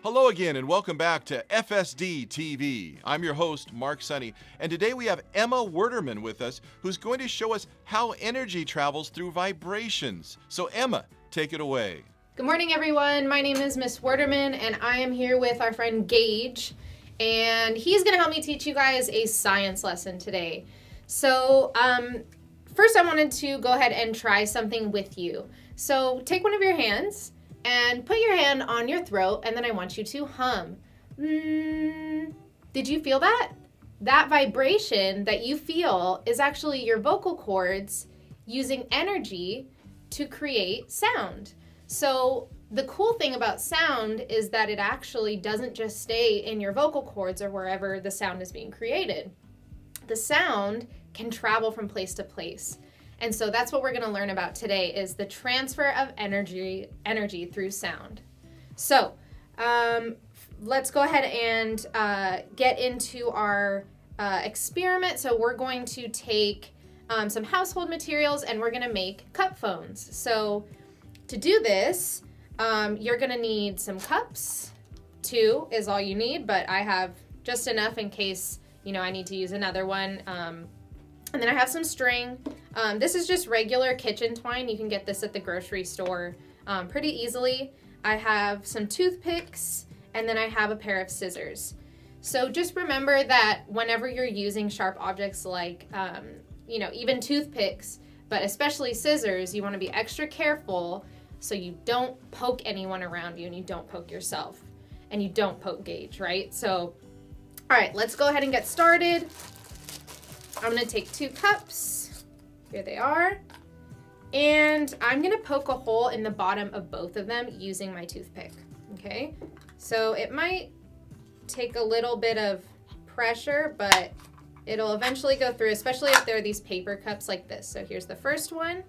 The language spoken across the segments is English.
Hello again and welcome back to FSD TV. I'm your host, Mark Sonny, and today we have Emma Werderman with us, who's going to show us how energy travels through vibrations. So Emma, take it away. Good morning, everyone. My name is Miss Werderman, and I am here with our friend Gage, and he's going to help me teach you guys a science lesson today. So first I wanted to go ahead and try something with you. So take one of your hands and put your hand on your throat, and then I want you to hum. Did you feel that? That vibration that you feel is actually your vocal cords using energy to create sound. So the cool thing about sound is that it actually doesn't just stay in your vocal cords or wherever the sound is being created. The sound can travel from place to place. And so that's what we're going to learn about today, is the transfer of energy through sound. So let's go ahead and get into our experiment. So we're going to take some household materials and we're going to make cup phones. So to do this, you're going to need some cups. 2 is all you need, but I have just enough in case, I need to use another one. And then I have some string. This is just regular kitchen twine. You can get this at the grocery store pretty easily. I have some toothpicks, and then I have a pair of scissors. So just remember that whenever you're using sharp objects like, even toothpicks, but especially scissors, you want to be extra careful so you don't poke anyone around you and you don't poke yourself and you don't poke Gage, right? So, all right, let's go ahead and get started. I'm going to take 2 cups. Here they are. And I'm going to poke a hole in the bottom of both of them using my toothpick. Okay? So it might take a little bit of pressure, but it'll eventually go through, especially if there are these paper cups like this. So here's the first one.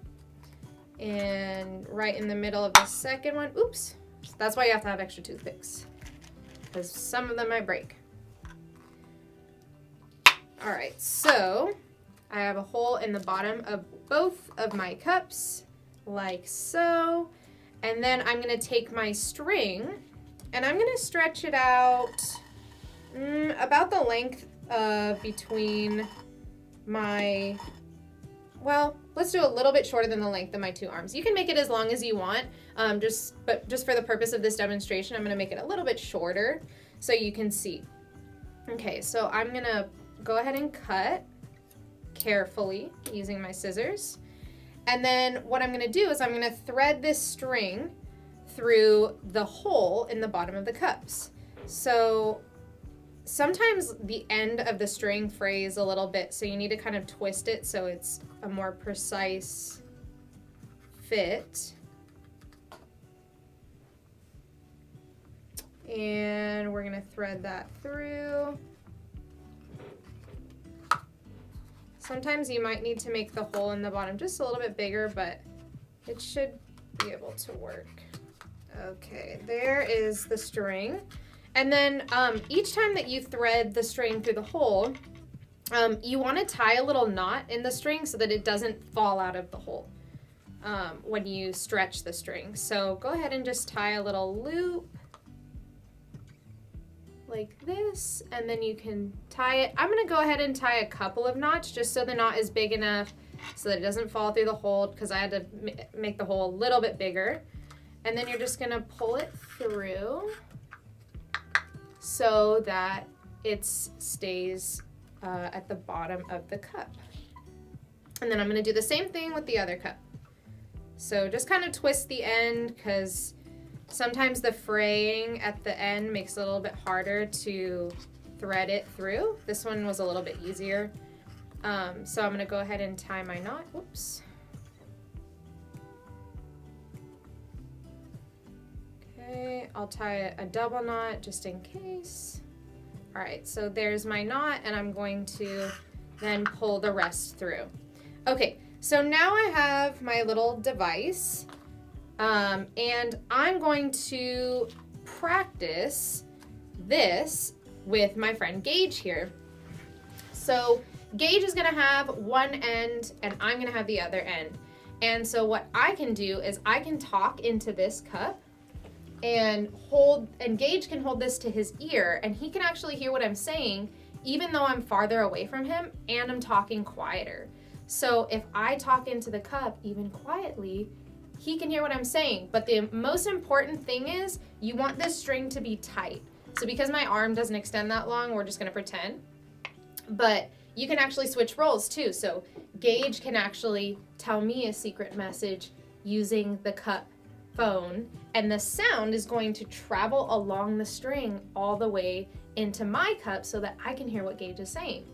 And right in the middle of the second one. Oops. That's why you have to have extra toothpicks, because some of them might break. All right, so I have a hole in the bottom of both of my cups, like so. And then I'm going to take my string, and I'm going to stretch it out about the length of between my, let's do a little bit shorter than the length of my 2 arms. You can make it as long as you want, but just for the purpose of this demonstration, I'm going to make it a little bit shorter so you can see. Okay, so I'm going to go ahead and cut carefully using my scissors. And then what I'm going to do is I'm going to thread this string through the hole in the bottom of the cups. So sometimes the end of the string frays a little bit, so you need to kind of twist it so it's a more precise fit. And we're going to thread that through. Sometimes you might need to make the hole in the bottom just a little bit bigger, but it should be able to work. Okay, there is the string. And then each time that you thread the string through the hole, you want to tie a little knot in the string so that it doesn't fall out of the hole when you stretch the string. So go ahead and just tie a little loop like this, and then you can tie it. I'm going to go ahead and tie a couple of knots just so the knot is big enough so that it doesn't fall through the hole, because I had to make the hole a little bit bigger. And then you're just going to pull it through so that it stays at the bottom of the cup. And then I'm going to do the same thing with the other cup. So just kind of twist the end, because sometimes the fraying at the end makes it a little bit harder to thread it through. This one was a little bit easier. So I'm going to go ahead and tie my knot. Whoops. Okay, I'll tie a double knot just in case. All right, so there's my knot, and I'm going to then pull the rest through. Okay, so now I have my little device. And I'm going to practice this with my friend Gage here. So Gage is going to have one end and I'm going to have the other end. And so what I can do is I can talk into this cup and Gage can hold this to his ear, and he can actually hear what I'm saying even though I'm farther away from him and I'm talking quieter. So if I talk into the cup even quietly, he can hear what I'm saying. But the most important thing is you want this string to be tight. So because my arm doesn't extend that long, we're just gonna pretend. But you can actually switch roles too. So Gage can actually tell me a secret message using the cup phone, and the sound is going to travel along the string all the way into my cup so that I can hear what Gage is saying.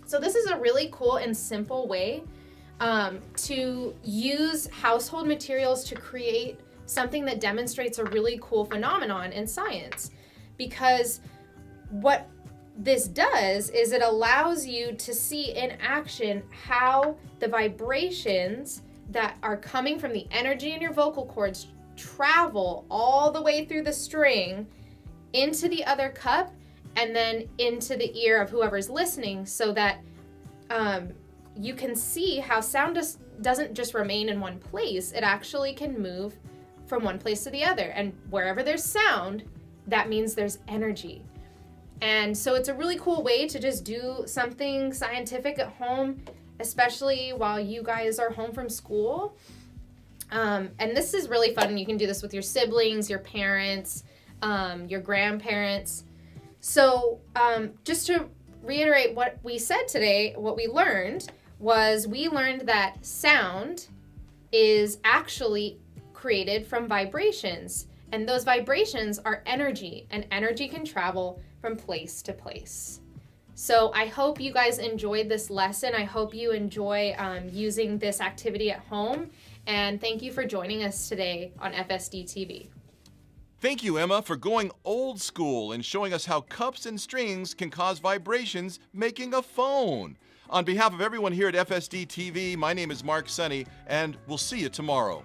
So this is a really cool and simple way to use household materials to create something that demonstrates a really cool phenomenon in science. Because what this does is it allows you to see in action how the vibrations that are coming from the energy in your vocal cords travel all the way through the string into the other cup and then into the ear of whoever's listening, so that you can see how sound doesn't just remain in one place. It actually can move from one place to the other. And wherever there's sound, that means there's energy. And so it's a really cool way to just do something scientific at home, especially while you guys are home from school. And this is really fun. You can do this with your siblings, your parents, your grandparents. So just to reiterate what we said today, what we learned that sound is actually created from vibrations. And those vibrations are energy, and energy can travel from place to place. So I hope you guys enjoyed this lesson. I hope you enjoy using this activity at home. And thank you for joining us today on FSD TV. Thank you, Emma, for going old school and showing us how cups and strings can cause vibrations, making a phone. On behalf of everyone here at FSD TV, my name is Mark Sonny, and we'll see you tomorrow.